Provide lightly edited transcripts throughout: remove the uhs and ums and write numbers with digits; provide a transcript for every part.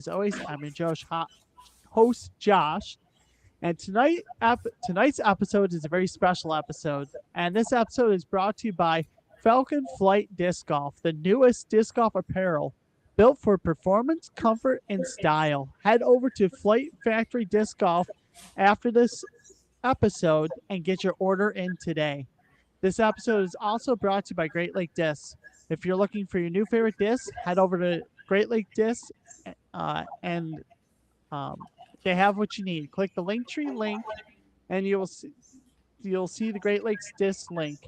As always, I'm your host, Josh. And tonight's episode is a very special episode. And this episode is brought to you by Falcon Flight Disc Golf, the newest disc golf apparel built for performance, comfort, and style. Head over to Flight Factory Disc Golf after this episode and get your order in today. This episode is also brought to you by Great Lake Discs. If you're looking for your new favorite disc, head over to Great Lake Discs and they have what you need. Click the Linktree link, and you'll see the Great Lakes Disc link.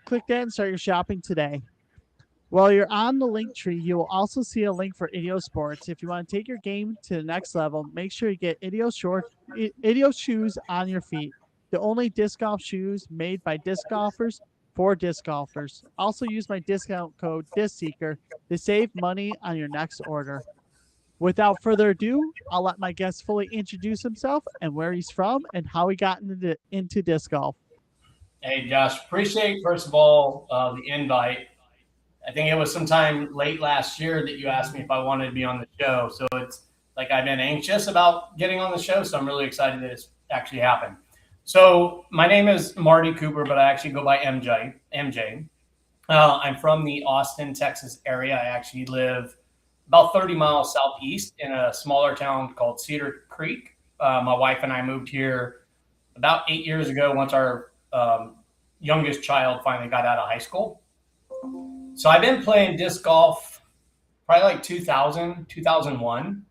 Click that and start your shopping today. While you're on the Linktree, you will also see a link for Idio Sports. If you want to take your game to the next level, make sure you get Idio shoes on your feet. The only disc golf shoes made by disc golfers for disc golfers. Also use my discount code disc.seeker to save money on your next order. Without further ado, I'll let my guest fully introduce himself and where he's from and how he got into disc golf. Hey, Josh, appreciate, first of all, the invite. I think it was sometime late last year that you asked me if I wanted to be on the show. So it's like I've been anxious about getting on the show, so I'm really excited that it's actually happened. So my name is Marty Cooper, but I actually go by MJ. I'm from the Austin, Texas area. I actually live about 30 miles southeast in a smaller town called Cedar Creek. My wife and I moved here about 8 years ago once our youngest child finally got out of high school. So I've been playing disc golf probably like 2001.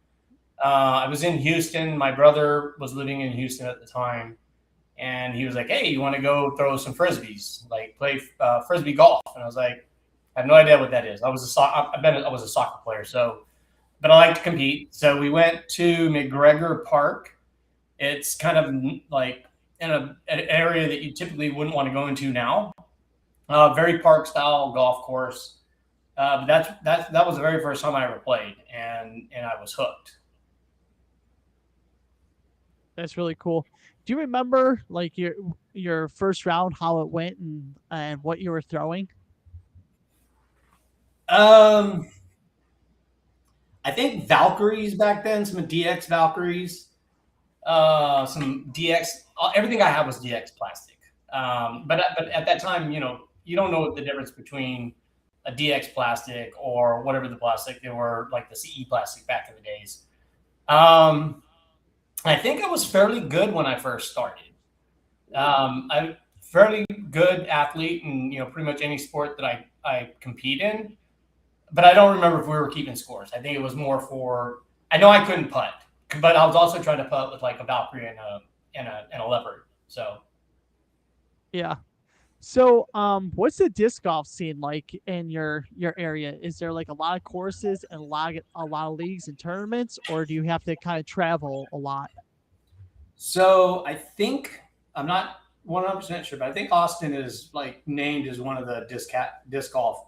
I was in Houston. My brother was living in Houston at the time. And he was like, hey, you want to go throw some Frisbees, like play Frisbee golf? And I was like, I have no idea what that is. I was a soccer player, but I like to compete. So we went to McGregor Park. It's kind of like in an area that you typically wouldn't want to go into now. Very park style golf course. But that was the very first time I ever played, and I was hooked. That's really cool. Do you remember like your first round, how it went and what you were throwing? I think Valkyries back then, some DX Valkyries, some DX. Everything I had was DX plastic. But at that time, you don't know the difference between a DX plastic or whatever the plastic they were, like the CE plastic back in the days. I think I was fairly good when I first started. I'm fairly good athlete in pretty much any sport that I compete in, but I don't remember if we were keeping scores. I think it was more for, I know I couldn't putt, but I was also trying to putt with like a Valkyrie and a leopard. So yeah. So what's the disc golf scene like in your area? Is there like a lot of courses and a lot of leagues and tournaments, or do you have to kind of travel a lot? So I think, I'm not 100% sure, but I think Austin is like named as one of the disc golf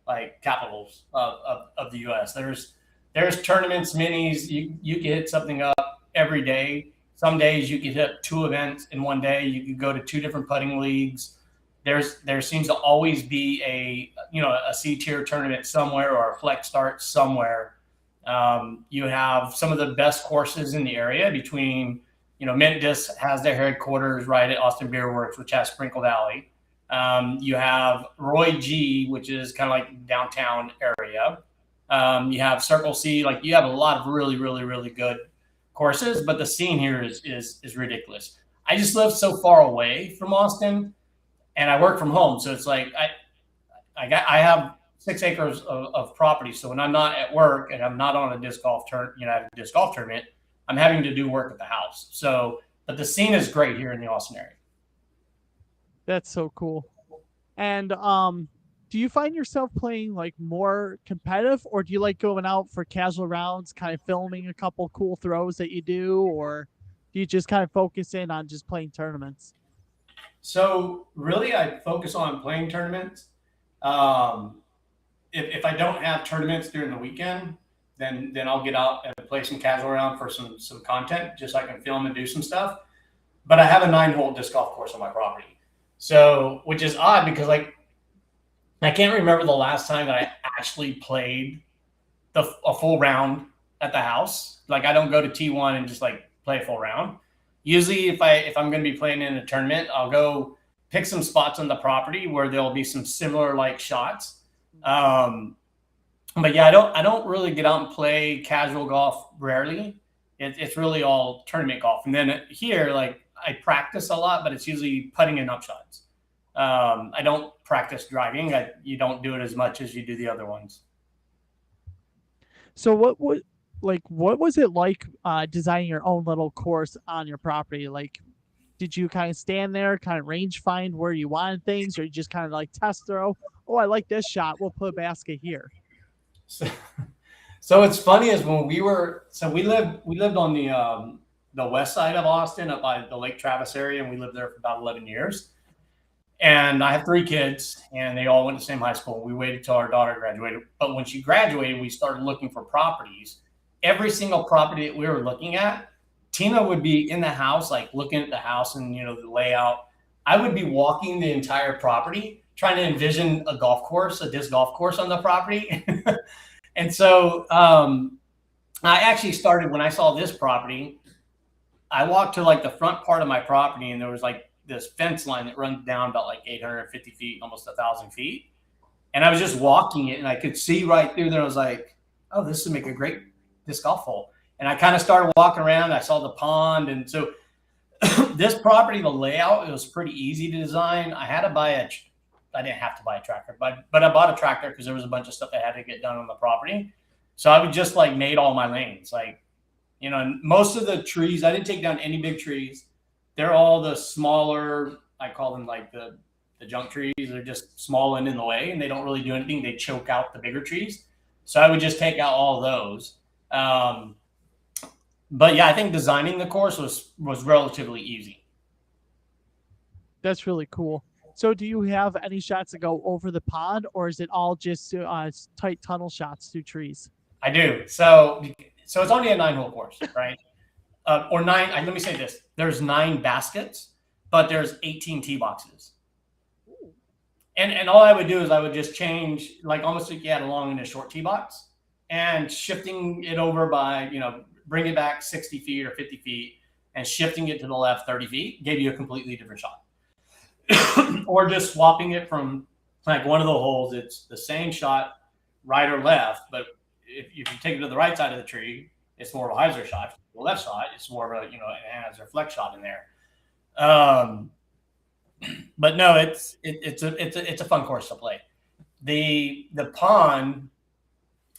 like capitals of the U.S. There's tournaments, minis. You can hit something up every day. Some days you can hit 2 events in one day. You can go to 2 different putting leagues. There seems to always be a C tier tournament somewhere or a flex start somewhere. You have some of the best courses in the area between, Mint Disc has their headquarters right at Austin Beer Works, which has Sprinkle Valley. You have Roy G, which is kind of like downtown area. You have Circle C. Like you have a lot of really, really, really good courses, but the scene here is ridiculous. I just live so far away from Austin. And I work from home, so it's like I have 6 acres of property. So when I'm not at work and I'm not on a disc golf tournament, I'm having to do work at the house. So, but the scene is great here in the Austin area. That's so cool. And do you find yourself playing like more competitive, or do you like going out for casual rounds, kind of filming a couple cool throws that you do, or do you just kind of focus in on just playing tournaments? So really, I focus on playing tournaments. If I don't have tournaments during the weekend, then I'll get out and play some casual round for some content, just so I can film and do some stuff. But I have a 9-hole disc golf course on my property, so which is odd because like I can't remember the last time that I actually played a full round at the house. Like I don't go to T1 and just like play a full round. Usually if I'm going to be playing in a tournament, I'll go pick some spots on the property where there'll be some similar like shots. But yeah, I don't really get out and play casual golf rarely. It's really all tournament golf. And then here, like I practice a lot, but it's usually putting in up shots. I don't practice driving. You don't do it as much as you do the other ones. So what was it like designing your own little course on your property? Like, did you kind of stand there, kind of range find where you wanted things, or you just kind of like test throw? Oh, I like this shot. We'll put a basket here. So it's funny is when we lived on the west side of Austin, up by the Lake Travis area, and we lived there for about 11 years. And I have 3 kids, and they all went to the same high school. We waited till our daughter graduated. But when she graduated, we started looking for properties. Every single property that we were looking at, Tina would be in the house, like looking at the house and, the layout. I would be walking the entire property, trying to envision a disc golf course on the property. And so I actually started when I saw this property, I walked to like the front part of my property, and there was like this fence line that runs down about like 850 feet, almost 1,000 feet. And I was just walking it, and I could see right through there. I was like, oh, this would make a great disc golf hole. And I kind of started walking around. I saw the pond. And so this property, the layout, it was pretty easy to design. I didn't have to buy a tractor, but I bought a tractor because there was a bunch of stuff that had to get done on the property. So I would just like made all my lanes. Like, most of the trees, I didn't take down any big trees. They're all the smaller, I call them like the junk trees. They're just small and in the way, and they don't really do anything. They choke out the bigger trees. So I would just take out all those. But yeah, I think designing the course was relatively easy. That's really cool. So do you have any shots that go over the pond, or is it all just tight tunnel shots through trees? I do. So it's only a 9-hole course, right? Or 9. Let me say this. There's 9 baskets, but there's 18 tee boxes. And all I would do is I would just change, like almost like you had a long and a short tee box, and shifting it over by, bring it back 60 feet or 50 feet and shifting it to the left 30 feet gave you a completely different shot. Or just swapping it from like one of the holes, it's the same shot, right or left, but if you take it to the right side of the tree, it's more of a hyzer shot. The left side, it's more of a, an hyzer flex shot in there. But no, it's a fun course to play. The pond,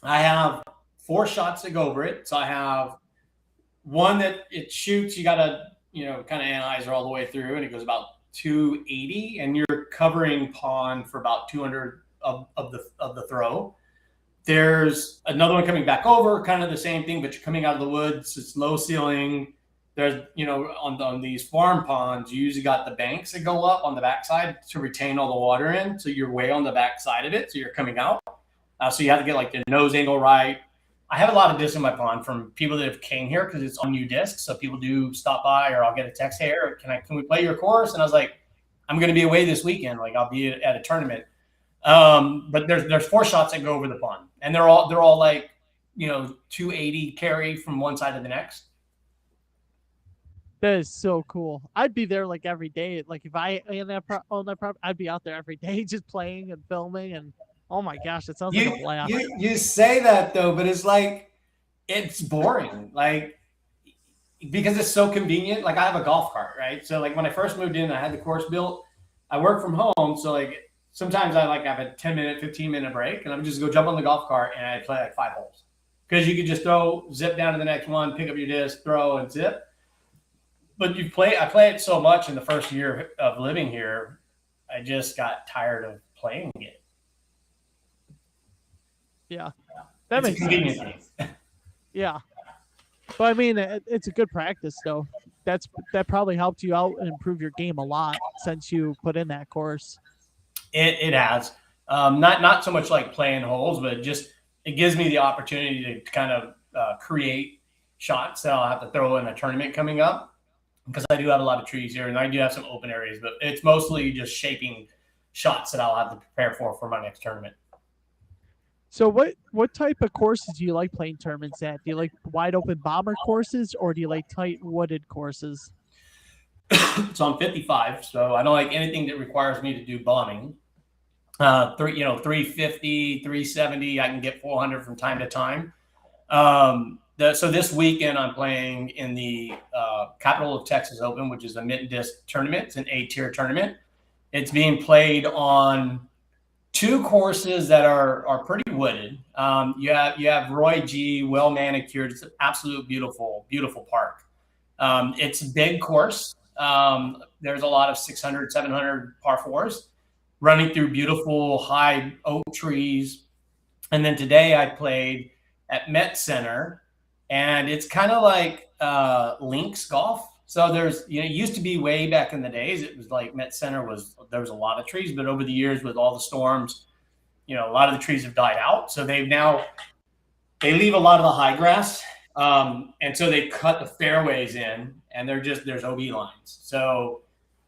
I have 4 shots that go over it. So I have one that it shoots, you gotta, kind of analyze all the way through, and it goes about 280, and you're covering pond for about 200 of the throw. There's another one coming back over, kind of the same thing, but you're coming out of the woods. It's low ceiling. There's, on these farm ponds, you usually got the banks that go up on the backside to retain all the water in. So you're way on the back side of it. So you're coming out. So you have to get like the nose angle right. I have a lot of discs in my pond from people that have came here because it's on new discs. So people do stop by, or I'll get a text, hey, can we play your course? And I was like, I'm going to be away this weekend. Like I'll be at a tournament. But there's 4 shots that go over the pond, and they're all like, 280 carry from one side to the next. That is so cool. I'd be there like every day. Like if I own that property, I'd be out there every day just playing and filming. And oh my gosh, it sounds like a blast. You say that though, but it's like, it's boring. Like, because it's so convenient. Like I have a golf cart, right? So like when I first moved in, I had the course built. I work from home. So like sometimes I like have a 10-minute, 15-minute break, and I'm just go jump on the golf cart and I play like 5 holes. Because you could just zip down to the next one, pick up your disc, throw, and zip. But I play it so much in the first year of living here, I just got tired of playing it. Yeah, that makes sense. Yeah, but I mean, it's a good practice though. That probably helped you out and improve your game a lot since you put in that course. It has not so much like playing holes, but it gives me the opportunity to kind of create shots that I'll have to throw in a tournament coming up. Because I do have a lot of trees here, and I do have some open areas, but it's mostly just shaping shots that I'll have to prepare for my next tournament. So what type of courses do you like playing tournaments at? Do you like wide open bomber courses or do you like tight wooded courses? So I'm 55, so I don't like anything that requires me to do bombing. 350, 370, I can get 400 from time to time. So this weekend I'm playing in the Capital of Texas Open, which is a mid disc tournament. It's an A-tier tournament. It's being played on two courses that are pretty wooded. You have Roy G, well manicured. It's an absolute beautiful park. It's a big course. There's a lot of 600, 700 par fours running through beautiful high oak trees. And then today I played at Met Center, and it's kind of like links golf. So it used to be way back in the days, it was like Met Center there was a lot of trees, but over the years with all the storms, a lot of the trees have died out. So they leave a lot of the high grass. And so they cut the fairways in, and there's OB lines. So,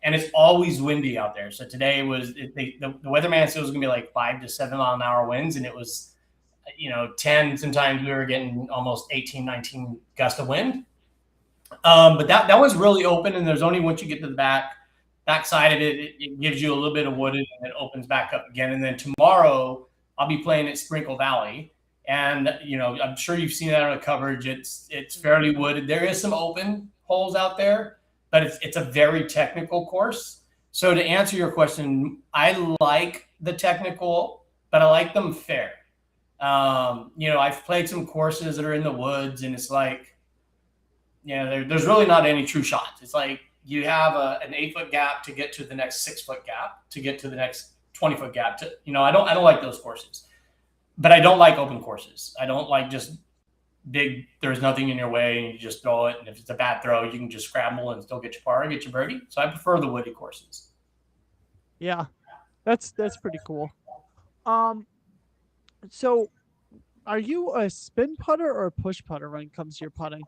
and it's always windy out there. So today the weatherman said it was going to be like 5 to 7 mile an hour winds, and it was 10. Sometimes we were getting almost 18, 19 gusts of wind. But that was really open, and there's only once you get to the back side of it gives you a little bit of wooded, and it opens back up again. And then tomorrow I'll be playing at Sprinkle Valley, and I'm sure you've seen that on the coverage. It's fairly wooded. There is some open holes out there, but it's a very technical course. So to answer your question, I like the technical, but I like them fair. I've played some courses that are in the woods, and it's like, there's really not any true shots. It's like you have an 8-foot gap to get to the next 6-foot gap to get to the next 20-foot gap. I don't like those courses, but I don't like open courses. I don't like just big. There's nothing in your way, and you just throw it. And if it's a bad throw, you can just scramble and still get your par, get your birdie. So I prefer the woody courses. Yeah, that's pretty cool. So are you a spin putter or a push putter when it comes to your putting?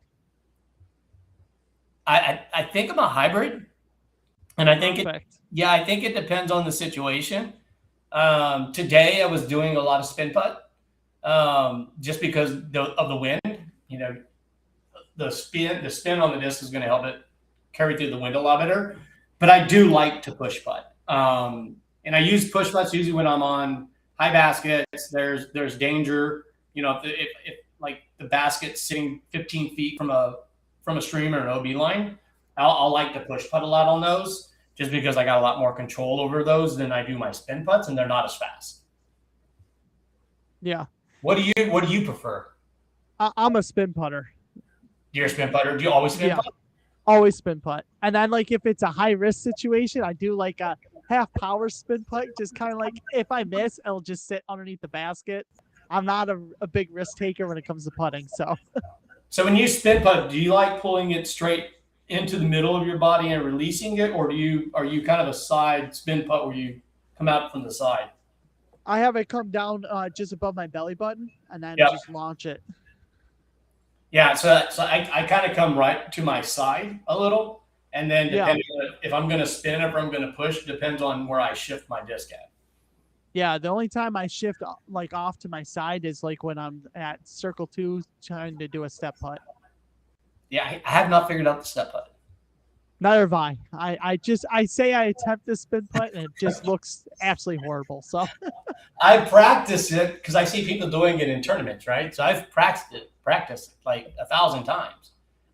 I think I'm a hybrid, and I think Perfect. I think it depends on the situation. Today I was doing a lot of spin putt, just because of the wind. The spin on the disc is going to help it carry through the wind a lot better. But I do like to push putt, and I use push putts usually when I'm on high baskets. There's danger. If like the basket's sitting 15 feet from a stream or an OB line, I'll like to push putt a lot on those, just because I got a lot more control over those than I do my spin putts, and they're not as fast. Yeah. What do you prefer? I'm a spin putter. You're a spin putter. Do you always spin putt? Always spin putt. And then like if it's a high risk situation, I do like a half power spin putt, just kind of like if I miss, it'll just sit underneath the basket. I'm not a big risk taker when it comes to putting. So when you spin putt, do you like pulling it straight into the middle of your body and releasing it, or are you kind of a side spin putt where you come out from the side? I have it come down just above my belly button and then just launch it. Yeah, so I kind of come right to my side a little, and then depending on if I'm going to spin or if I'm going to push, depends on where I shift my disc at. Yeah, the only time I shift like off to my side is like when I'm at circle 2 trying to do a step putt. Yeah, I have not figured out the step putt. Neither have I. I say I attempt the spin putt and it just looks absolutely horrible. So I practice it because I see people doing it in tournaments, right? So I've practiced it like 1,000 times.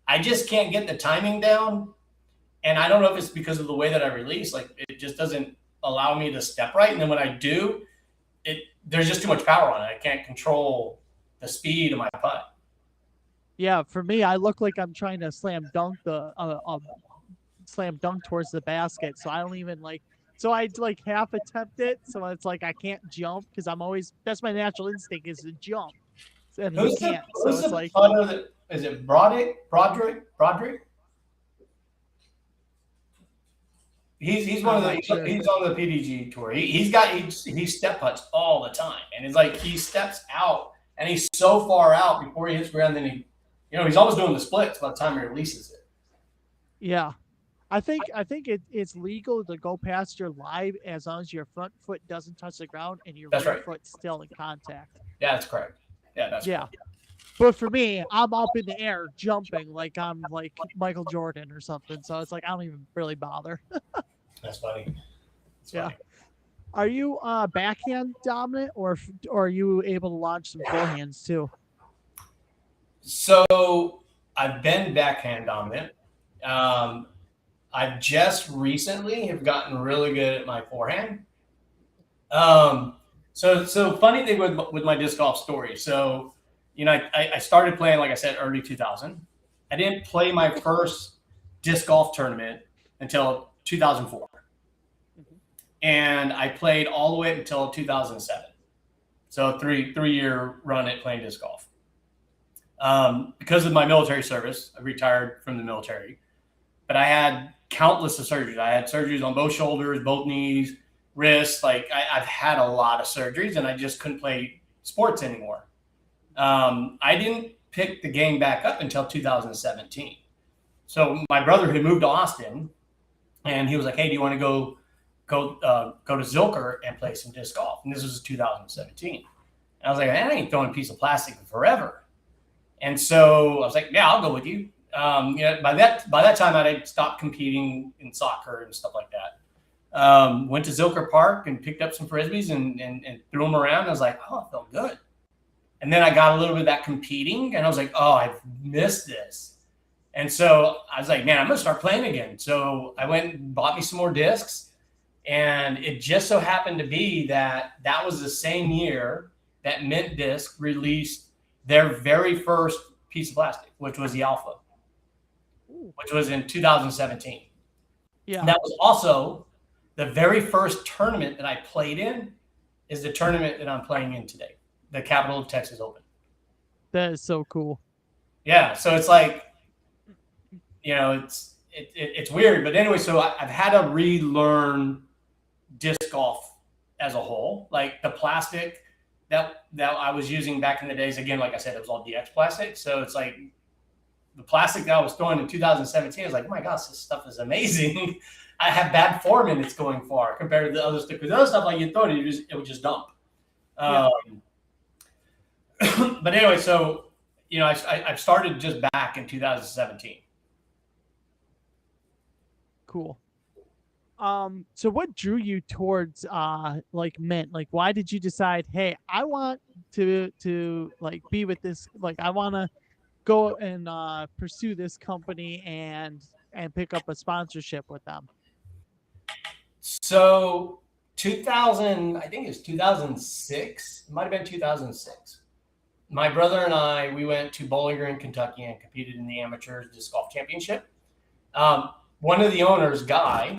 I just can't get the timing down, and I don't know if it's because of the way that I release. Like it just doesn't allow me to step right, and then when I do, there's just too much power on it. I can't control the speed of my putt. Yeah, for me, I look like I'm trying to slam dunk towards the basket, so I don't even like. So I like half attempt it, so it's like I can't jump because that's my natural instinct is to jump, and Who's can't. Who's so it's like putter is it Broderick? He's one of the he's on the PDG tour. He step putts all the time, and it's like he steps out and he's so far out before he hits ground, then he's always doing the splits by the time he releases it. Yeah. it's legal to go past your live as long as your front foot doesn't touch the ground and your That's rear right. foot's still in contact. Yeah, that's correct. Yeah, that's Yeah. correct. But for me, I'm up in the air jumping like I'm like Michael Jordan or something. So it's like I don't even really bother. That's funny. That's Yeah. funny. Are you backhand dominant or are you able to launch some forehands too? So I've been backhand dominant. Um, I've just recently have gotten really good at my forehand. So funny thing with my disc golf story. So, I started playing, like I said, early 2000. I didn't play my first disc golf tournament until 2004. Mhm. And I played all the way until 2007. So three-year run at playing disc golf. Because of my military service, I retired from the military, but I had countless of surgeries. I had surgeries on both shoulders, both knees, wrists. Like I've had a lot of surgeries, and I just couldn't play sports anymore. I didn't pick the game back up until 2017. So my brother had moved to Austin, and he was like, "Hey, do you want to go to Zilker and play some disc golf?" And this was 2017. And I was like, "I ain't throwing a piece of plastic forever." And so I was like, "Yeah, I'll go with you." By that time, I'd stopped competing in soccer and stuff like that. Went to Zilker Park and picked up some frisbees and threw them around. I was like, "Oh, it felt good." And then I got a little bit of that competing, and I was like, "Oh, I've missed this." And so I was like, "Man, I'm gonna start playing again." So I went and bought me some more discs, and it just so happened to be that was the same year that Mint Disc released their very first piece of plastic, which was the Alpha, Ooh. which was in 2017. Yeah. And that was also the very first tournament that I played in is the tournament that I'm playing in today, the Capital of Texas Open. That is so cool. Yeah, so it's like, it's weird, but anyway, so I've had to relearn disc golf as a whole. Like the plastic that I was using back in the days, again, like I said, it was all DX plastic. So it's like the plastic that I was throwing in 2017, I was like, "Oh my gosh, this stuff is amazing." I have bad form and it's going far compared to the other stuff. Because the other stuff, like you throw it, it would just dump. Yeah. But anyway, so I've started just back in 2017. Cool. So what drew you towards like Mint? Like why did you decide, hey, I want to like be with this, like I want to go and pursue this company and pick up a sponsorship with them? So 2000, I think it's 2006. It might have been 2006. My brother and I, we went to Bowling Green, Kentucky, and competed in the Amateurs Disc Golf Championship. One of the owners, Guy,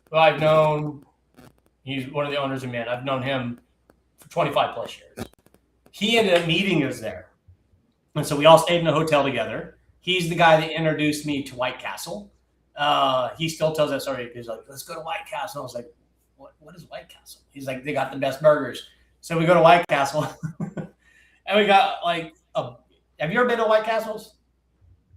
who I've known, he's one of the owners of Mint. I've known him for 25 plus years. He ended up meeting us there. And so we all stayed in a hotel together. He's the guy that introduced me to White Castle. He still tells that story. He's like, "Let's go to White Castle." I was like, what is White Castle? He's like, "They got the best burgers." So we go to White Castle. And we got like have you ever been to White Castles?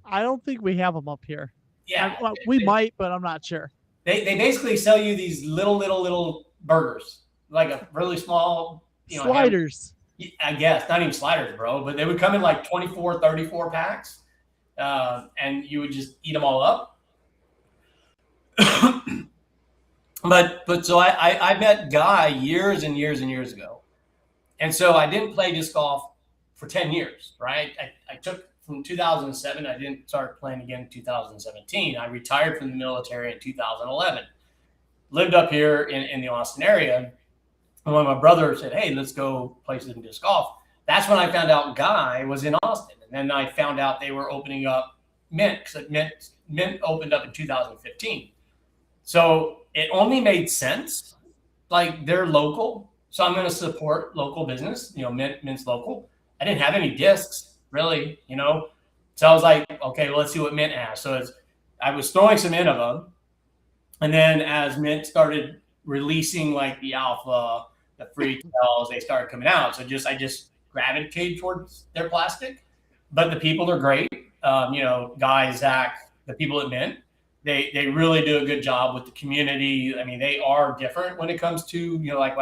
I don't think we have them up here. Yeah. We might, but I'm not sure. They basically sell you these little burgers, like a really small, sliders. I guess, not even sliders, bro, but they would come in like 24, 34 packs, and you would just eat them all up. But so I met Guy years and years and years ago. And so I didn't play disc golf for 10 years, right? I took from 2007. I didn't start playing again in 2017. I retired from the military in 2011. Lived up here in the Austin area. And when my brother said, "Hey, let's go play some disc golf," that's when I found out Guy was in Austin. And then I found out they were opening up Mint, because Mint opened up in 2015. So it only made sense. Like they're local. So I'm going to support local business. Mint's local. I didn't have any discs, really, So I was like, okay, well, let's see what Mint has. So I was throwing some in of them. And then as Mint started releasing like the Alpha, the free tells, they started coming out. So I just gravitated towards their plastic. But the people are great. Guy, Zach, the people at Mint, They really do a good job with the community. I mean, they are different when it comes to, like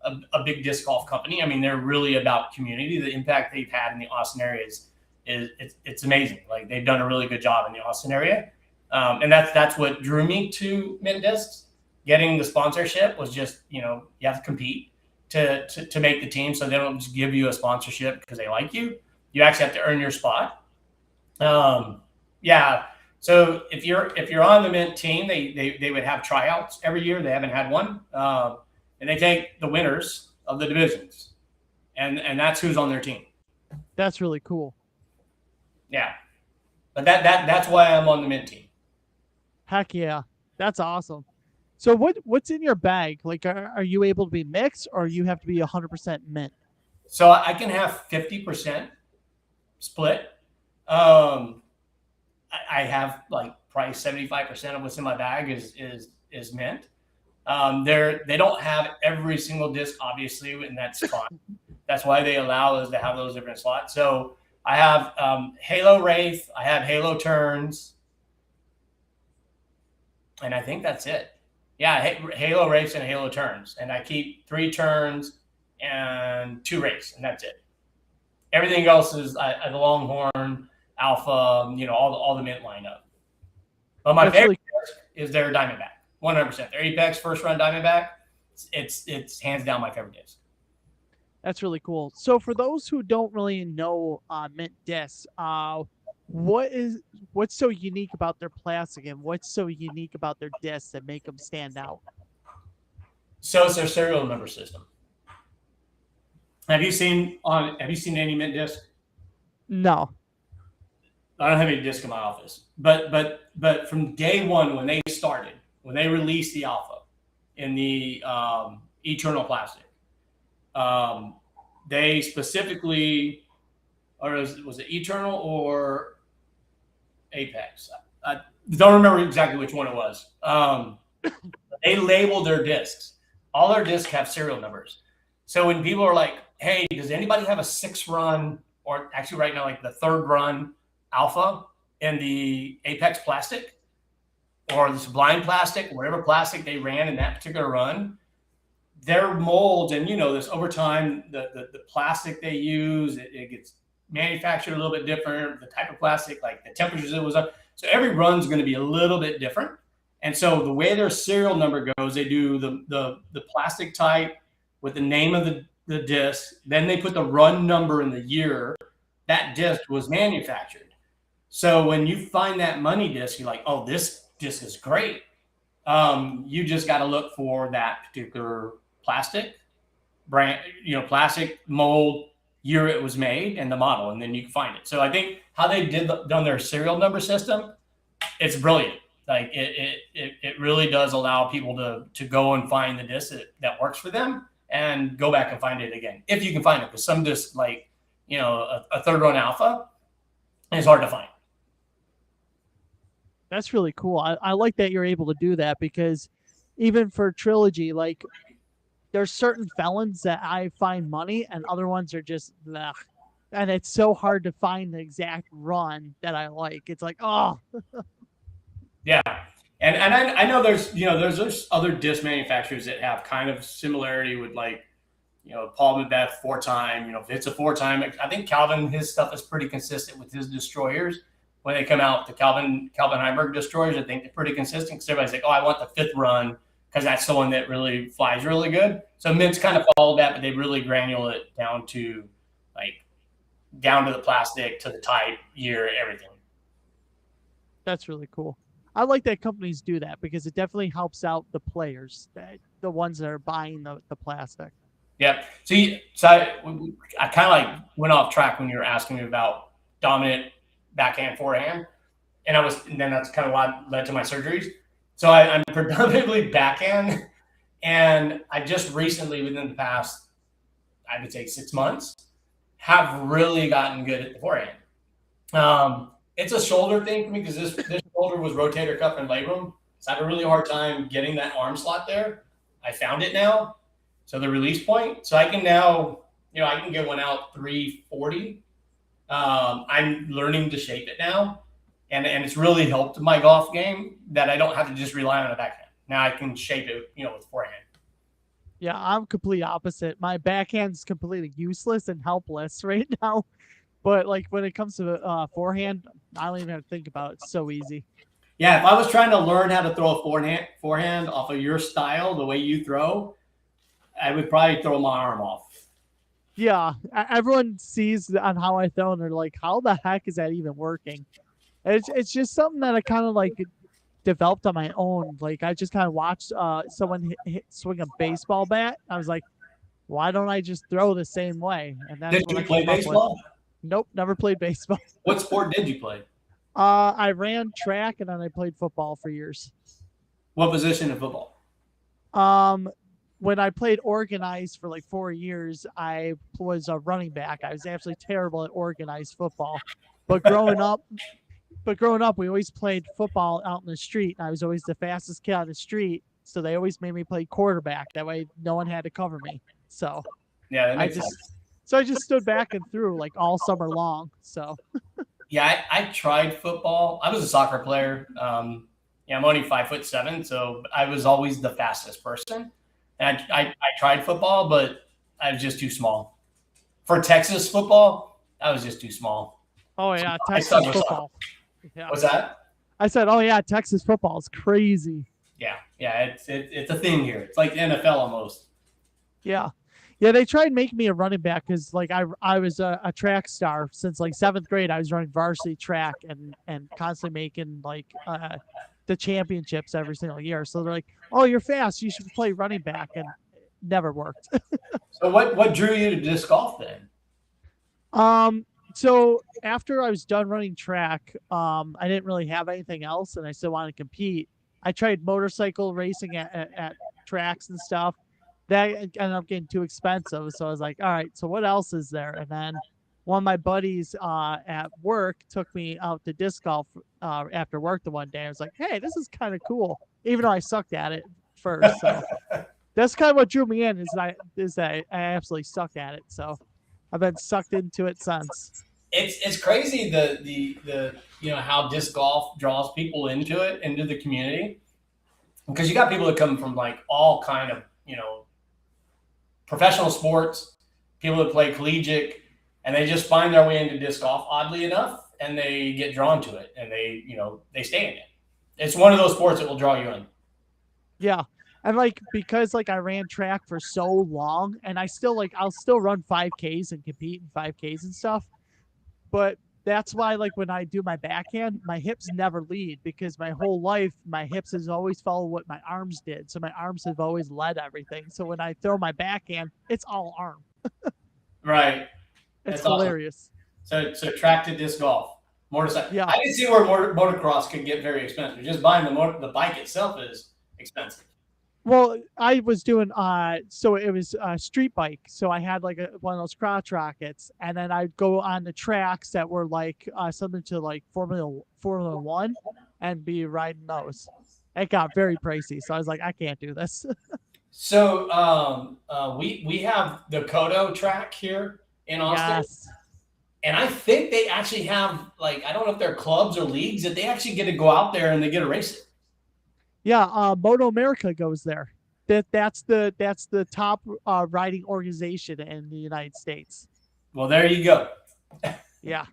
a big disc golf company. I mean, they're really about community. The impact they've had in the Austin area is it's amazing. Like, they've done a really good job in the Austin area. And that's what drew me to Mint Discs. Getting the sponsorship was just, you have to compete to make the team. So they don't just give you a sponsorship because they like you. You actually have to earn your spot. Yeah. So if you're on the Mint team, they would have tryouts every year. They haven't had one. And they take the winners of the divisions. And that's who's on their team. That's really cool. Yeah. But that's why I'm on the Mint team. Heck yeah. That's awesome. So what's in your bag? Like, are you able to be mixed, or you have to be 100% mint? So I can have 50% split. I have like probably 75% of what's in my bag is mint. They don't have every single disc, obviously, and that's fine. That's why they allow us to have those different slots. So I have Halo Wraith, I have Halo Turns, and I think that's it. Yeah, Halo Wraiths and Halo Turns, and I keep 3 turns and 2 Wraiths, and that's it. Everything else is the Longhorn, Alpha, all the mint lineup. But my favorite disc is their Diamondback, 100%. Their Apex first run Diamondback, it's hands down my favorite disc. That's really cool. So for those who don't really know Mint discs, what's so unique about their plastic, and what's so unique about their discs that make them stand out? So it's their serial number system. Have you seen any Mint disc? No. I don't have any disc in my office. But from day one, when they released the Alpha in the Eternal Plastic, they specifically, or was it Eternal or Apex? I don't remember exactly which one it was. They labeled their discs. All their discs have serial numbers. So when people are like, hey, does anybody have a 6th run, or actually right now, like the 3rd run Alpha in the Apex plastic or the Sublime plastic, whatever plastic they ran in that particular run, their molds, and this over time, the plastic they use, it gets manufactured a little bit different, the type of plastic, like the temperatures it was up. So every run's going to be a little bit different. And so the way their serial number goes, they do the plastic type with the name of the disc. Then they put the run number in the year that disc was manufactured. So when you find that money disc, you're like, oh, this disc is great. You just got to look for that particular plastic brand, plastic mold, year it was made, and the model, and then you can find it. So I think how they done their serial number system, it's brilliant. Like it really does allow people to go and find the disc that works for them and go back and find it again, if you can find it. Because some discs, like a 3rd run Alpha, is hard to find. That's really cool. I like that you're able to do that, because even for Trilogy, like, there's certain felons that I find money, and other ones are just, ugh. And it's so hard to find the exact run that I like. It's like, oh. Yeah. And I know there's other disc manufacturers that have kind of similarity with, like, Paul Macbeth 4-time, if it's a 4-time, I think Calvin, his stuff is pretty consistent with his destroyers. When they come out, the Calvin Heiberg destroyers, I think they're pretty consistent, because everybody's like, oh, I want the 5th run, because that's the one that really flies really good. So Mint's kind of followed that, but they really granule it down to the plastic, to the type, year, everything. That's really cool. I like that companies do that, because it definitely helps out the players, the ones that are buying the plastic. Yeah. So I kind of went off track when you were asking me about dominant backhand, forehand. And then that's kind of what led to my surgeries. So I'm predominantly backhand, and I just recently, within the past, I would say 6 months, have really gotten good at the forehand. It's a shoulder thing for me, because this shoulder was rotator cuff and labrum. So I had a really hard time getting that arm slot there. I found it now. So the release point. So I can now, I can get one out 340. I'm learning to shape it now. And it's really helped my golf game that I don't have to just rely on a backhand. Now I can shape it, with forehand. Yeah, I'm complete opposite. My backhand's completely useless and helpless right now. But like when it comes to forehand, I don't even have to think about it. It's so easy. Yeah, if I was trying to learn how to throw a forehand off of your style, the way you throw, I would probably throw my arm off. Yeah, everyone sees on how I throw and they're like, how the heck is that even working? It's just something that I kind of like developed on my own. Like I just kind of watched someone swing a baseball bat. I was like, why don't I just throw the same way? And that's Did you play baseball? Nope, never played baseball. What sport did you play? I ran track and then I played football for years. What position in football? When I played organized for like 4 years, I was a running back. I was absolutely terrible at organized football. But growing up, we always played football out in the street. And I was always the fastest kid on the street. So they always made me play quarterback. That way no one had to cover me. So yeah, that makes sense. So I just stood back and threw like all summer long. So yeah, I tried football. I was a soccer player. I'm only 5'7", so I was always the fastest person. And I tried football, but I was just too small. For Texas football, I was just too small. Oh, yeah, Texas football. Yeah. What's that? I said, oh, yeah, Texas football is crazy. Yeah, it's a thing here. It's like the NFL almost. Yeah. Yeah, they tried making me a running back because, like, I was a track star since, like, 7th grade. I was running varsity track and constantly making, like, the championships every single year. So they're like, oh, you're fast. You should play running back. And never worked. So what drew you to disc golf then? So after I was done running track, I didn't really have anything else and I still wanted to compete. I tried motorcycle racing at tracks and stuff. That ended up getting too expensive. So I was like, all right, so what else is there? And then one of my buddies at work took me out to disc golf after work the one day. I was like, hey, this is kind of cool, even though I sucked at it first. So that's kind of what drew me in is that I absolutely suck at it. So I've been sucked into it since. It's crazy the how disc golf draws people into the community, because you got people that come from like all kind of professional sports, people that play collegiate, and they just find their way into disc golf oddly enough, and they get drawn to it, and they stay in it. It's one of those sports that will draw you in. Yeah. And like, because like I ran track for so long and I'll still run 5Ks and compete in 5Ks and stuff. But that's why, like, when I do my backhand, my hips never lead, because my whole life, my hips has always followed what my arms did. So my arms have always led everything. So when I throw my backhand, it's all arm. Right. It's hilarious. Awesome. So track to disc golf. Motorcycle. Yeah. I didn't see where motocross could get very expensive. Just buying the bike itself is expensive. Well, I was doing so it was a street bike. So I had like one of those crotch rockets, and then I'd go on the tracks that were like something to like Formula One, and be riding those. It got very pricey, so I was like, I can't do this. So we have the Kodo track here in Austin. Yes. And I think they actually have, like, I don't know if they're clubs or leagues that they actually get to go out there and they get to race it. Yeah, Moto America goes there. That's the top riding organization in the United States. Well, there you go. Yeah,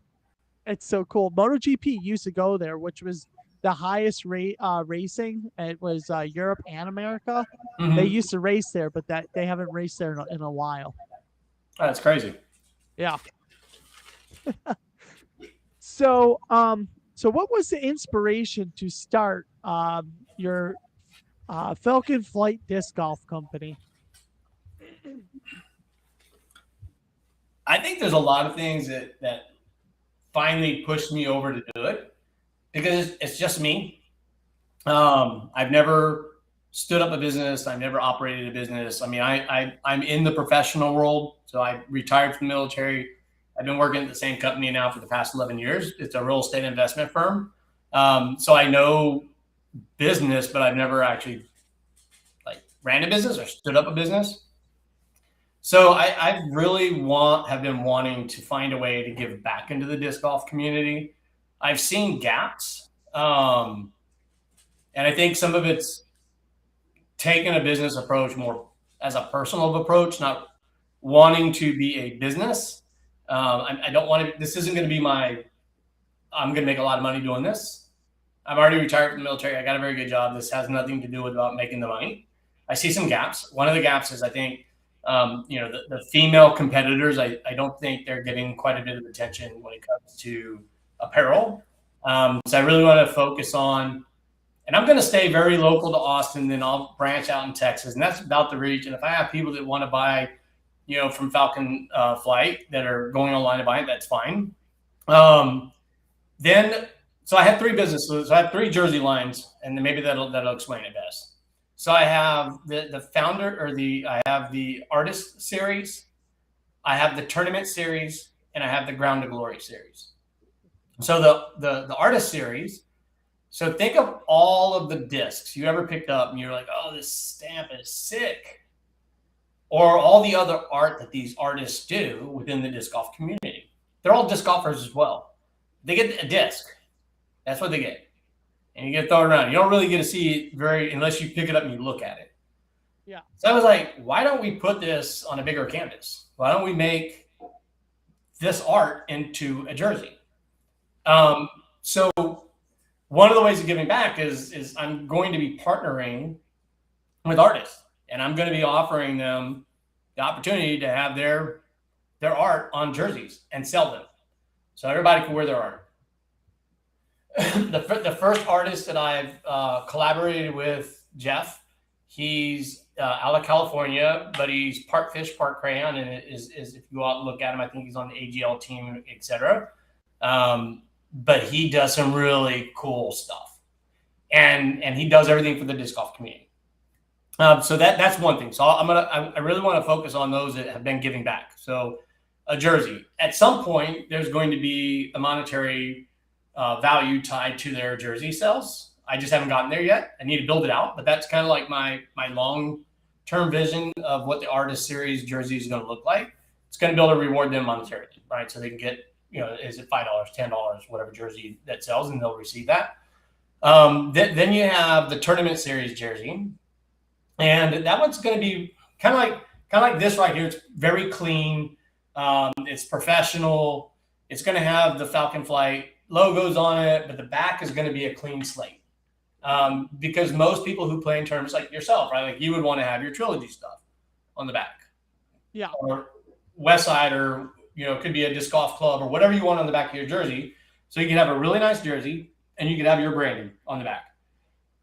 it's so cool. MotoGP used to go there, which was the highest racing. It was Europe and America. Mm-hmm. They used to race there, but they haven't raced there in a while. Oh, that's crazy. Yeah. So what was the inspiration to start your Falcon Flight Disc Golf Company? I think there's a lot of things that finally pushed me over to do it, because it's just me. I've never stood up a business. I've never operated a business. I mean, I'm in the professional world. So I retired from the military. I've been working at the same company now for the past 11 years. It's a real estate investment firm. So I know business, but I've never actually like ran a business or stood up a business. So I really have been wanting to find a way to give back into the disc golf community. I've seen gaps. And I think some of it's taking a business approach more as a personal approach, not wanting to be a business. I don't want to, this isn't going to be I'm going to make a lot of money doing this. I'm already retired from the military. I got a very good job. This has nothing to do with about making the money. I see some gaps. One of the gaps is I think, the female competitors, I don't think they're getting quite a bit of attention when it comes to apparel. So I really want to focus on, and I'm going to stay very local to Austin, then I'll branch out in Texas, and that's about the reach. And if I have people that want to buy, from Falcon Flight that are going online to buy it, that's fine. Then, so I have three businesses. So I have three jersey lines, and then maybe that'll explain it best. So I have the founder, I have the artist series, I have the tournament series, and I have the Ground to Glory series. So the artist series. So think of all of the discs you ever picked up, and you're like, oh, this stamp is sick. Or all the other art that these artists do within the disc golf community. They're all disc golfers as well. They get a disc. That's what they get. And you get thrown around. You don't really get to see it unless you pick it up and you look at it. Yeah. So I was like, why don't we put this on a bigger canvas? Why don't we make this art into a jersey? So one of the ways of giving back is I'm going to be partnering with artists, and I'm going to be offering them the opportunity to have their art on jerseys and sell them. So everybody can wear their art. The first artist that I've collaborated with, Jeff, he's out of California, but he's part fish, part crayon, and is if you go out and look at him, I think he's on the AGL team, etc. But he does some really cool stuff, and he does everything for the disc golf community. So that's one thing. So I really want to focus on those that have been giving back. So a jersey, at some point, there's going to be a monetary value tied to their jersey sales. I just haven't gotten there yet. I need to build it out, but that's kind of like my long-term vision of what the artist series jersey is going to look like. It's going to be able to reward them monetarily, right? So they can get, is it $5, $10, whatever jersey that sells, and they'll receive that. Then you have the tournament series jersey, and that one's going to be kind of like this right here. It's very clean. It's professional. It's going to have the Falcon Flight logos on it, but the back is going to be a clean slate. Because most people who play in tournaments, like yourself, right? Like you would want to have your trilogy stuff on the back. Yeah. Or Westside, or, it could be a disc golf club or whatever you want on the back of your jersey. So you can have a really nice jersey and you can have your branding on the back.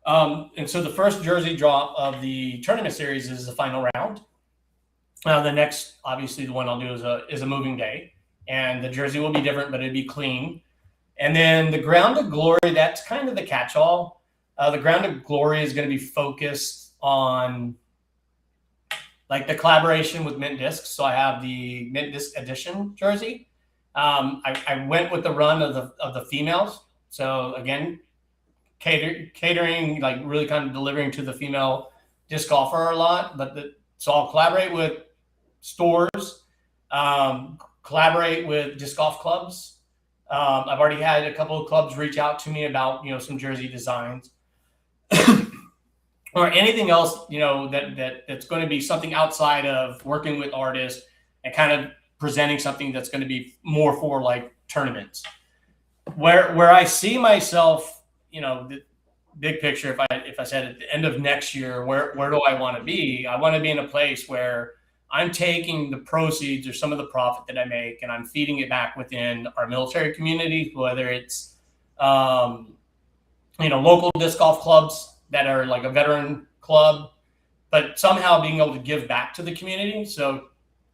And so the first jersey drop of the tournament series is the final round. The next, obviously, the one I'll do is a moving day, and the jersey will be different, but it'd be clean. And then the Ground to Glory, that's kind of the catch-all. The Ground to Glory is going to be focused on like the collaboration with Mint Discs. So I have the Mint Disc Edition jersey. I went with the run of the females. So again, catering, like really kind of delivering to the female disc golfer a lot. So I'll collaborate with stores, collaborate with disc golf clubs. I've already had a couple of clubs reach out to me about, some jersey designs or anything else, that's going to be something outside of working with artists and kind of presenting something that's going to be more for like tournaments. Where I see myself, the big picture, if I said at the end of next year, where do I want to be? I want to be in a place where I'm taking the proceeds or some of the profit that I make and I'm feeding it back within our military community, whether it's, local disc golf clubs that are like a veteran club, but somehow being able to give back to the community. So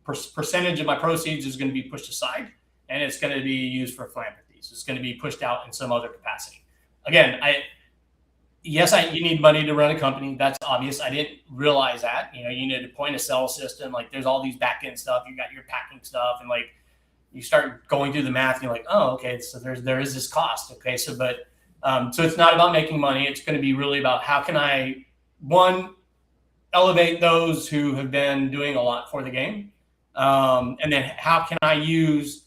percentage of my proceeds is going to be pushed aside, and it's going to be used for philanthropy. So it's going to be pushed out in some other capacity. Again, you need money to run a company. That's obvious. I didn't realize that. You need a point of sale system. Like there's all these back end stuff. You got your packing stuff, and like you start going through the math, and you're like, oh, okay. So there is this cost. Okay, so so it's not about making money. It's going to be really about how can I, one, elevate those who have been doing a lot for the game, and then how can I use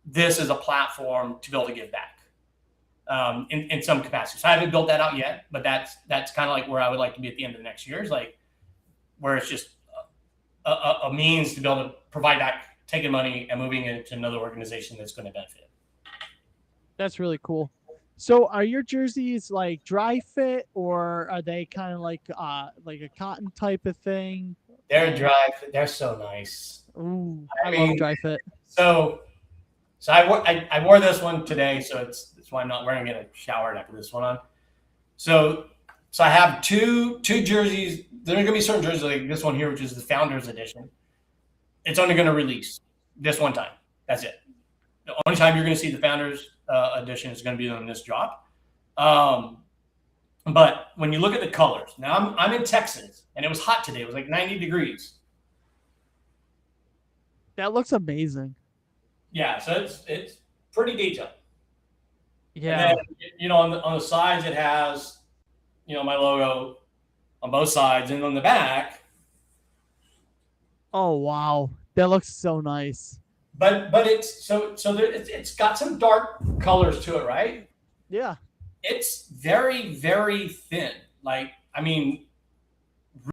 this as a platform to be able to give back. in some capacity. So I haven't built that out yet, but that's kind of like where I would like to be at the end of the next year, is like where it's just a means to be able to provide back, taking money and moving it to another organization that's going to benefit. That's really cool. So are your jerseys like dry fit, or are they kind of like a cotton type of thing? They're dry. They're so nice. Ooh, I love dry fit. So I wore this one today, so that's why I'm not wearing it. I showered after this one on. So I have two jerseys. There are going to be certain jerseys like this one here, which is the Founders Edition. It's only going to release this one time. That's it. The only time you're going to see the Founders Edition is going to be on this drop. But when you look at the colors, now I'm in Texas, and it was hot today. It was like 90 degrees. That looks amazing. Yeah, so it's pretty detailed. Yeah. And then, on the sides it has, my logo on both sides, and on the back. Oh wow, that looks so nice. But it's it's got some dark colors to it, right? Yeah. It's very, very thin. Like, I mean,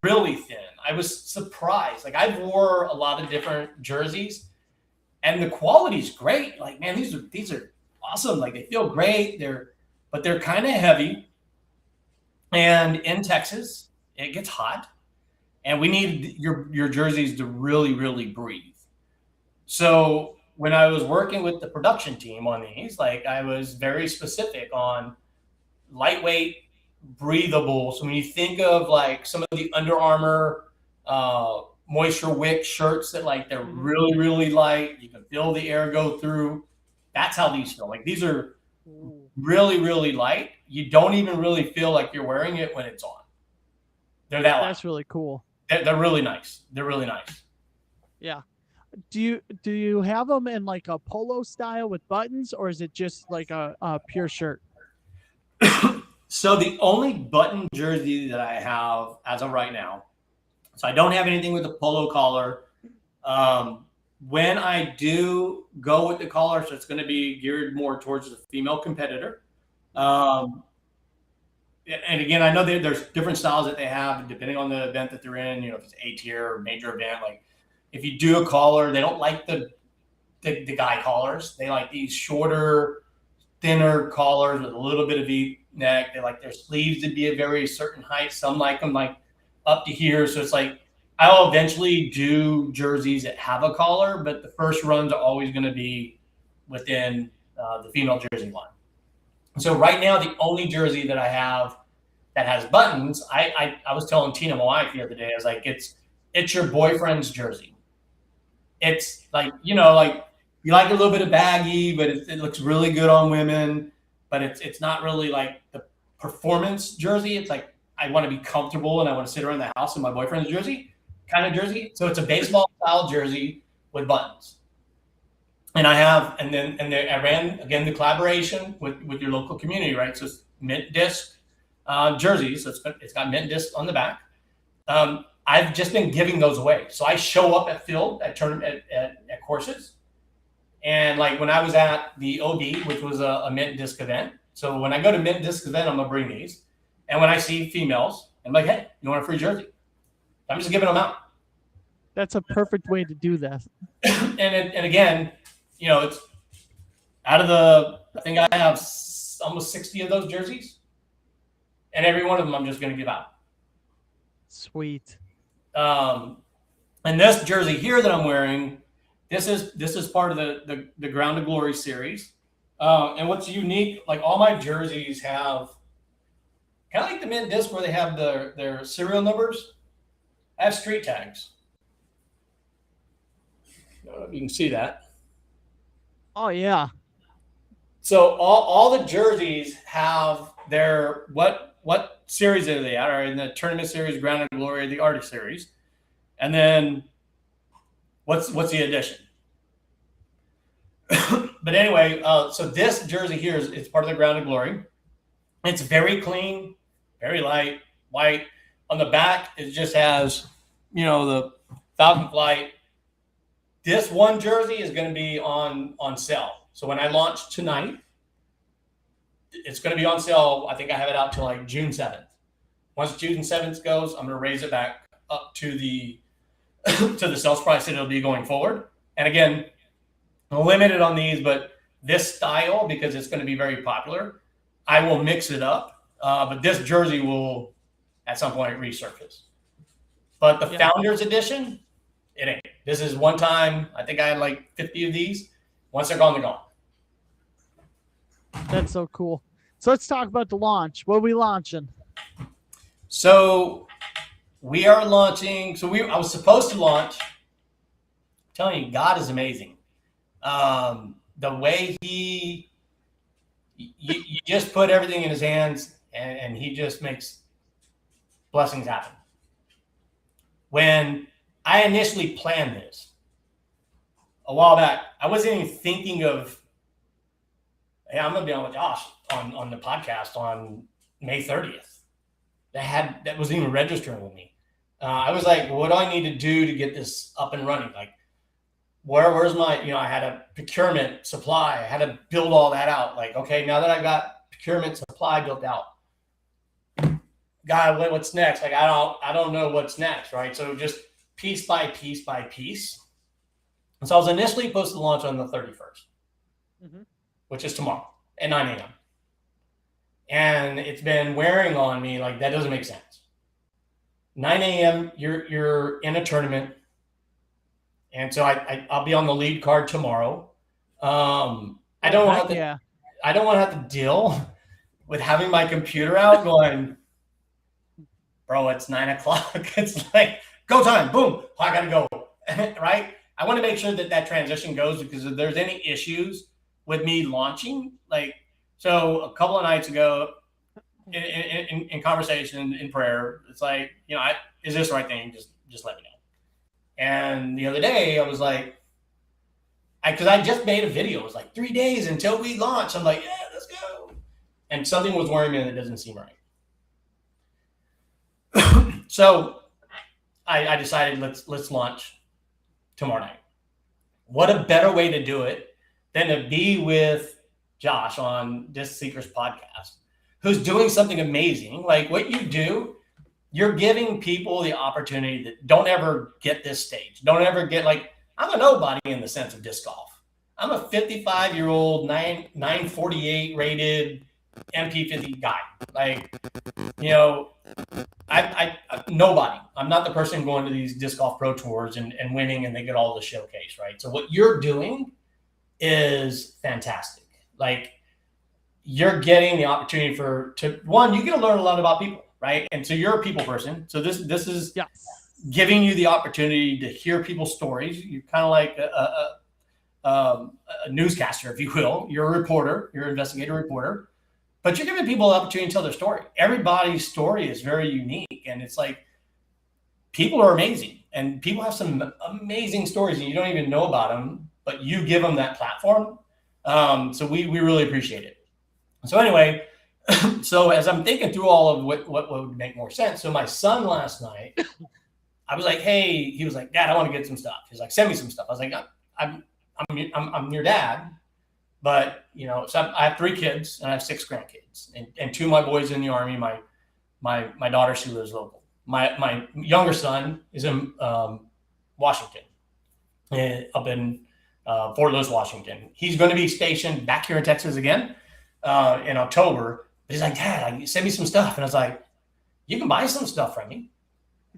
really thin. I was surprised. Like, I wore a lot of different jerseys, and the quality's great. Like, man, these are awesome. Like, they feel great. They're kind of heavy. And in Texas, it gets hot, and we need your jerseys to really, really breathe. So when I was working with the production team on these, like, I was very specific on lightweight, breathable. So when you think of like some of the Under Armour Moisture Wick shirts that like they're really, really light, you can feel the air go through. That's how these feel. Like, these are really, really light. You don't even really feel like you're wearing it when it's on. They're that light. That's really cool. They're really nice. They're really nice. Yeah. Do you have them in like a polo style with buttons, or is it just like a pure shirt? So the only button jersey that I have as of right now, so I don't have anything with a polo collar. When I do go with the collar, so it's going to be geared more towards the female competitor. And again, I know there's different styles that they have depending on the event that they're in. If it's A tier or major event, like if you do a collar, they don't like the guy collars. They like these shorter, thinner collars with a little bit of V-neck. They like their sleeves to be a very certain height. Some like them like up to here. So it's like I'll eventually do jerseys that have a collar, but the first runs are always going to be within the female jersey line. So right now, the only jersey that I have that has buttons, I was telling Tina, my wife, the other day, I was like, it's your boyfriend's jersey. It's like, like you like a little bit of baggy, but it looks really good on women, but it's not really like the performance jersey. It's like, I want to be comfortable and I want to sit around the house in my boyfriend's jersey kind of jersey. So it's a baseball style jersey with buttons. And I ran again the collaboration with your local community, right? So it's mint disc jerseys. So it's got mint disc on the back. I've just been giving those away. So I show up at field at tournament at courses, and like when I was at the OB, which was a mint disc event. So when I go to mint disc event, I'm gonna bring these, and when I see females, I'm like, hey, you want a free jersey? I'm just giving them out. That's a perfect way to do that. and again, it's out of I think I have almost 60 of those jerseys, and every one of them I'm just going to give out. Sweet. And this jersey here that I'm wearing, this is part of the Ground to Glory series. And what's unique, like all my jerseys have kind of like the mint disc where they have their serial numbers. I have street tags. I don't know if you can see that. Oh yeah. So all the jerseys have their what series are they at? Are in the tournament series, Ground to Glory, the Arctic series, and then what's the addition? But anyway, so this jersey here it's part of the Ground to Glory. It's very clean, very light, white. On the back, it just has the Falcon Flight. This one jersey is going to be on sale. So when I launch tonight, it's going to be on sale. I think I have it out till like June 7th. Once June 7th goes, I'm going to raise it back up to the to the sales price that it'll be going forward. And again, I'm limited on these, but this style, because it's going to be very popular, I will mix it up. But this jersey will at some point resurface. But the Founders Edition, it ain't. This is one time. I think I had like 50 of these. Once they're gone, they're gone. That's so cool. So let's talk about the launch. What are we launching? So we are launching. I was supposed to launch. I'm telling you, God is amazing. The way you just put everything in his hands, and he just makes blessings happen. When I initially planned this a while back, I wasn't even thinking of, hey, I'm going to be on with Josh on the podcast on May 30th. That wasn't even registering with me. I was like, what do I need to do to get this up and running? Like, where's my, I had a procurement supply. I had to build all that out. Like, okay, now that I got procurement supply built out, God, what's next? Like, I don't know what's next, right? So just piece by piece by piece. And so I was initially supposed to launch on the 31st, which is tomorrow at 9 a.m. And it's been wearing on me like that doesn't make sense. 9 a.m. You're in a tournament, and so I'll be on the lead card tomorrow. I don't want to have to deal with having my computer out going, bro, it's 9 o'clock. It's like go time, boom, I gotta go. Right? I want to make sure that transition goes, because if there's any issues with me launching, like, so a couple of nights ago in conversation, in prayer, it's like, is this the right thing? Just let me know. And the other day I was like, because I just made a video. It was like 3 days until we launch. I'm like, yeah, let's go. And something was worrying me that doesn't seem right. So I decided let's launch tomorrow night. What a better way to do it than to be with Josh on Disc.seeker's podcast, who's doing something amazing. Like what you do, you're giving people the opportunity that don't ever get this stage. Don't ever get, like, I'm a nobody in the sense of disc golf. I'm a 55-year-old, 948 rated MP50 guy. Like, I nobody. I'm not the person going to these disc golf pro tours and winning, and they get all the showcase, right? So what you're doing is fantastic. Like, you're getting the opportunity one, you get to learn a lot about people, right? And so you're a people person. So this is giving you the opportunity to hear people's stories. You're kind of like a newscaster, if you will. You're a reporter. You're an investigative reporter. But you're giving people the opportunity to tell their story. Everybody's story is very unique. And it's like, people are amazing. And people have some amazing stories, and you don't even know about them, but you give them that platform. So we really appreciate it. So anyway, so as I'm thinking through all of what would make more sense, so my son last night, I was like, hey, he was like, Dad, I want to get some stuff. He's like, send me some stuff. I was like, I'm your dad, but so I have 3 kids and I have 6 grandkids, and 2 of my boys in the Army. My daughter, she lives local. My younger son is in Washington, up in Fort Lewis, Washington. He's going to be stationed back here in Texas again in October. But he's like, Dad, send me some stuff. And I was like, you can buy some stuff from me.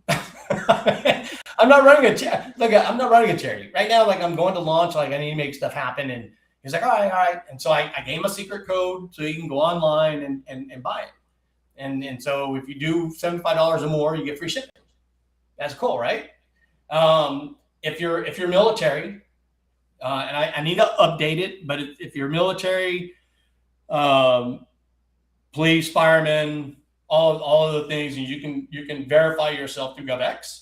I'm not running a charity right now. Like, I'm going to launch. Like, I need to make stuff happen. And he's like, all right. And so I gave him a secret code so you can go online and buy it. And so if you do $75 or more, you get free shipping. That's cool, right? If you're military, and I need to update it, but if you're military, police, firemen, all of the things, and you can verify yourself through GovX,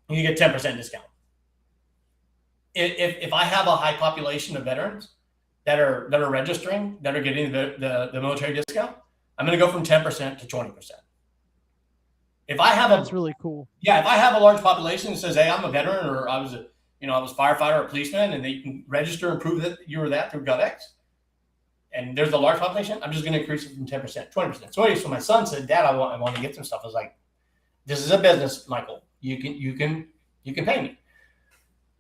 you get 10% discount. If I have a high population of veterans that are registering, that are getting the military discount, I'm going to go from 10% to 20%. If I have that's really cool. Yeah, if I have a large population that says, hey, I'm a veteran, or I was a firefighter or a policeman, and they can register and prove that you were that through GovX, and there's a large population, I'm just going to increase it from 10%, 20%. So anyway, so my son said, Dad, I want to get some stuff. I was like, this is a business, Michael. You can pay me.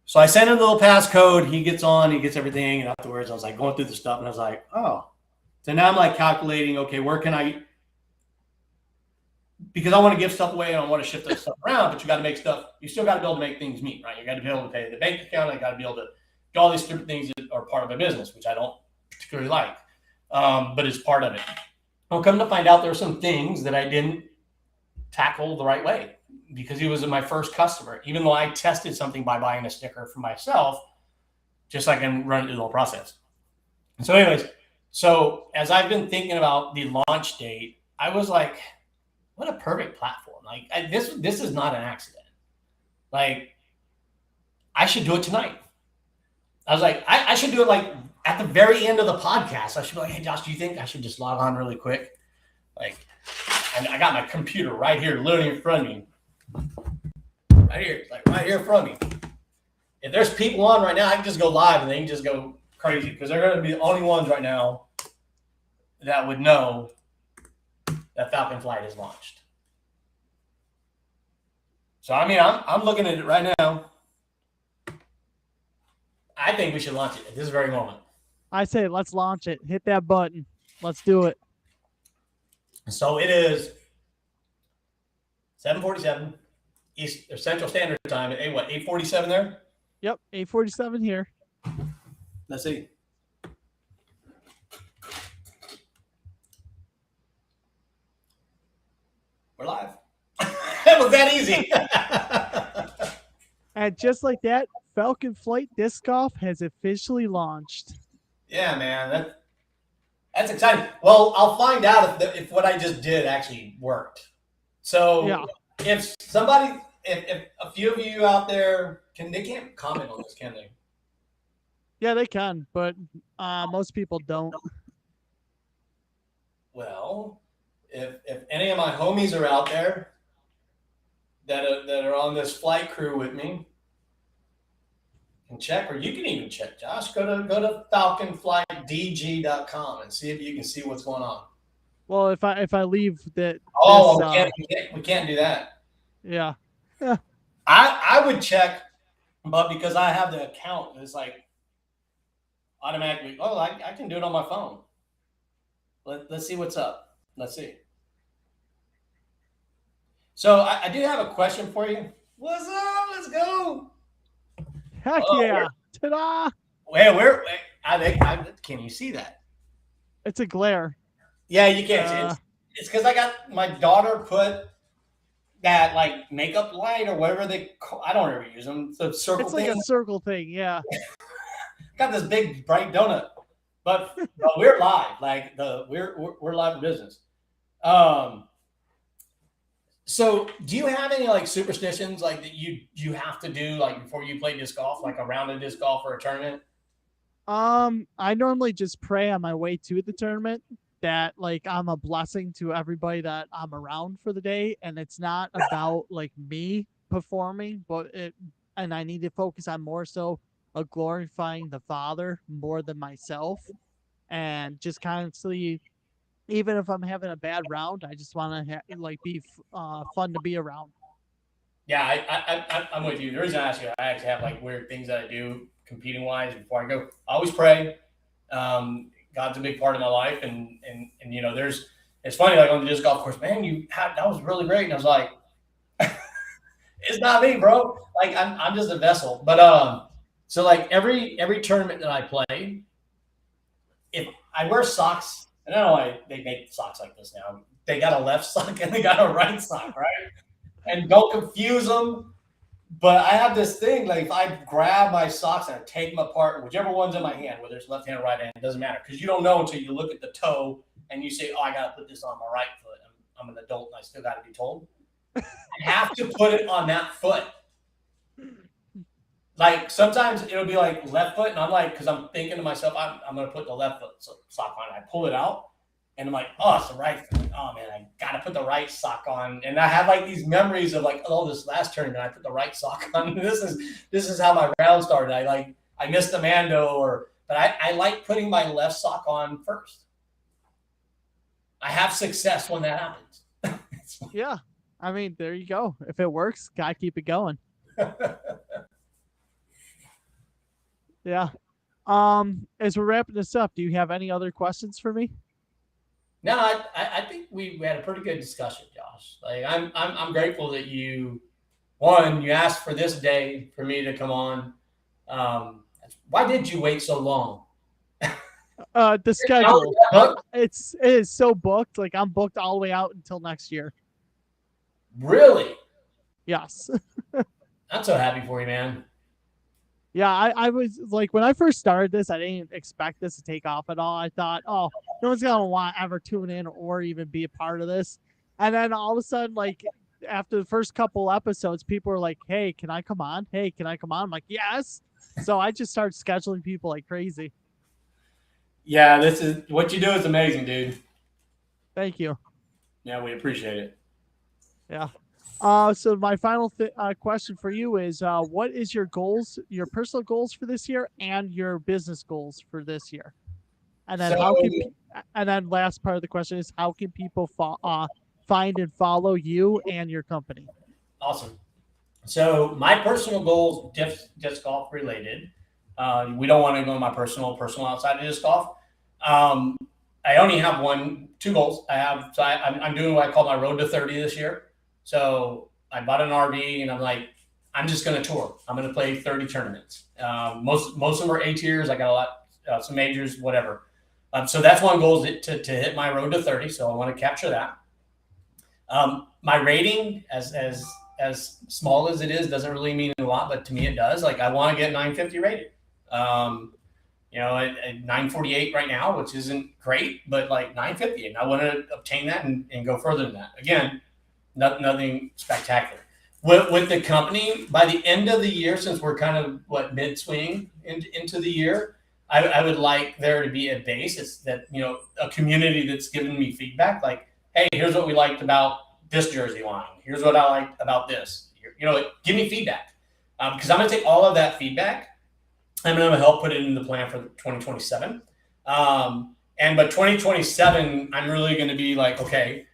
So I sent him the little passcode. He gets on, he gets everything. And afterwards, I was like going through the stuff, and I was like, oh. So now I'm like calculating, okay, where can I, because I want to give stuff away and I want to shift that stuff around, but you got to make stuff, you still got to be able to make things meet, right? You got to be able to pay the bank account. I got to be able to do all these different things that are part of my business, which I don't particularly like, but it's part of it. I'll come to find out there are some things that I didn't tackle the right way because he was my first customer, even though I tested something by buying a sticker for myself, just so I can run it through the whole process. So anyways, so as I've been thinking about the launch date, I was like, what a perfect platform. Like this is not an accident. Like I should do it tonight. I was like, I should do it like at the very end of the podcast. I should be like, hey Josh, do you think I should just log on really quick? Like, and I got my computer right here, literally in front of me. Right here, like right here in front of me. If there's people on right now, I can just go live and they can just go crazy because they're going to be the only ones right now that would know that Falcon Flight is launched. So, I mean, I'm looking at it right now. I think we should launch it at this very moment. I say let's launch it. Hit that button. Let's do it. So it is 7:47 East or Central Standard Time. At 8:47 there? Yep, 8:47 here. Let's see. We're live. It was that easy. And just like that, Falcon Flight Disc Golf has officially launched. Yeah, man. That's exciting. Well, I'll find out if what I just did actually worked. So yeah. If somebody, if a few of you out there, they can't comment on this, can they? Yeah, they can, but most people don't. Well, if any of my homies are out there that are on this flight crew with me, can check, or you can even check, Josh. Go to falconflightdg.com and see if you can see what's going on. Well, if I leave that. Oh, we can't do that. Yeah. I would check, but because I have the account, it's like automatically. Oh, I can do it on my phone. Let's see what's up. Let's see. So I do have a question for you. What's up? Let's go. Heck yeah. Ta-da. Where? Can you see that? It's a glare. Yeah, you can't see it. It's because I got my daughter put that like makeup light or whatever they call. I don't ever use them. The circle thing. It's like a circle thing, yeah. Got this big bright donut, but we're live. Like we're live in business. So do you have any like superstitions like that you have to do like before you play disc golf, like a round of disc golf or a tournament? I normally just pray on my way to the tournament that like I'm a blessing to everybody that I'm around for the day, and it's not about like me performing, and I need to focus on more so of glorifying the Father more than myself, and just constantly. Even if I'm having a bad round, I just want to be fun to be around. Yeah, I'm with you. The reason I ask you, I actually have like weird things that I do competing wise before I go. I always pray. God's a big part of my life, and you know, it's funny like on the disc golf course, man, that was really great, and I was like, it's not me, bro. Like I'm just a vessel. But so like every tournament that I play, if I wear socks. I don't know why they make socks like this now. They got a left sock and they got a right sock, right? And don't confuse them. But I have this thing, like if I grab my socks and I take them apart, whichever one's in my hand, whether it's left hand or right hand, it doesn't matter. Because you don't know until you look at the toe and you say, oh, I got to put this on my right foot. I'm an adult and I still got to be told. I have to put it on that foot. Like sometimes it'll be like left foot, and I'm like, because I'm thinking to myself, I'm going to put the left foot sock on. I pull it out, and I'm like, oh, it's the right foot. Oh man, I got to put the right sock on. And I have like these memories of like, oh, this last tournament I put the right sock on. This is how my round started. I missed the Mando, or but I like putting my left sock on first. I have success when that happens. Yeah. I mean, there you go. If it works, gotta keep it going. Yeah. As we're wrapping this up, do you have any other questions for me? No, I think we had a pretty good discussion, Josh. Like I'm grateful that you asked for this day for me to come on. Why did you wait so long? The schedule. It is so booked. Like I'm booked all the way out until next year. Really? Yes. I'm so happy for you, man. Yeah, I was like, when I first started this, I didn't expect this to take off at all. I thought, oh, no one's gonna want ever tune in or even be a part of this. And then all of a sudden, like after the first couple episodes, people were like, "Hey, can I come on? Hey, can I come on?" I'm like, "Yes." So I just started scheduling people like crazy. Yeah, this is what you do is amazing, dude. Thank you. Yeah, we appreciate it. Yeah. So my final question for you is, what is your goals, your personal goals for this year, and your business goals for this year? And then and then last part of the question is, how can people find and follow you and your company? Awesome. So my personal goals, disc golf related. We don't want to go to my personal outside of disc golf. I only have two goals. I'm doing what I call my road to 30 this year. So I bought an RV and I'm like, I'm just going to tour. I'm going to play 30 tournaments. Most of them are A tiers. I got a lot, some majors, whatever. So that's one goal, is to hit my road to 30. So I want to capture that. My rating, as small as it is, doesn't really mean a lot, but to me it does. Like I want to get 950 rated. At 948 right now, which isn't great, but like 950, and I want to obtain that and go further than that. Again, nothing spectacular. With the company, by the end of the year, since we're kind of mid-swing into the year, I would like there to be a base. It's that, a community that's giving me feedback. Like, hey, here's what we liked about this jersey line. Here's what I liked about this. Give me feedback. Because I'm going to take all of that feedback. I'm going to help put it in the plan for 2027. But 2027, I'm really going to be like, okay,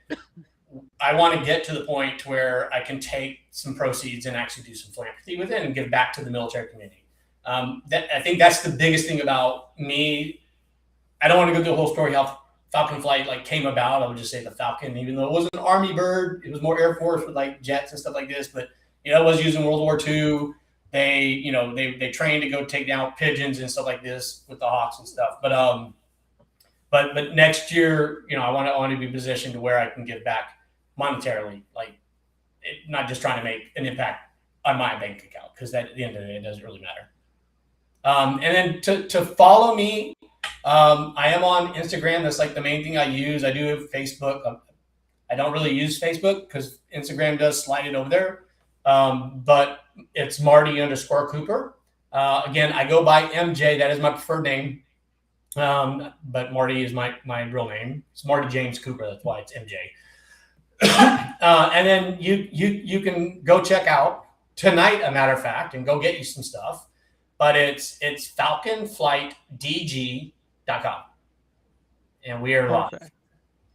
I want to get to the point where I can take some proceeds and actually do some philanthropy with it and give back to the military community. I think that's the biggest thing about me. I don't want to go through the whole story how Falcon Flight came about. I would just say the Falcon, even though it wasn't an Army bird, it was more Air Force with jets and stuff like this. But it was used in World War II. They trained to go take down pigeons and stuff like this with the Hawks and stuff. But next year, I want to be positioned to where I can give back monetarily, not just trying to make an impact on my bank account, because at the end of the day, it doesn't really matter. And then to follow me, I am on Instagram. That's the main thing I use. I do have Facebook. I don't really use Facebook because Instagram does slide it over there. But it's Marty_Cooper. Again, I go by MJ. That is my preferred name. But Marty is my real name. It's Marty James Cooper. That's why it's MJ. And then you can go check out tonight, a matter of fact, and go get you some stuff. But it's falconflightdg.com. And we are live.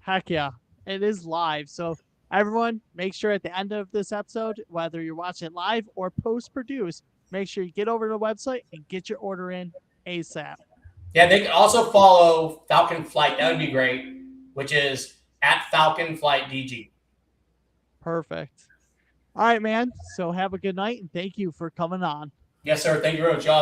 Heck yeah. It is live. So everyone, make sure at the end of this episode, whether you're watching it live or post-produced, make sure you get over to the website and get your order in ASAP. Yeah, they can also follow Falcon Flight. That would be great, which is at Falcon Flight DG. Perfect. All right, man. So have a good night, and thank you for coming on. Yes, sir. Thank you very much, y'all.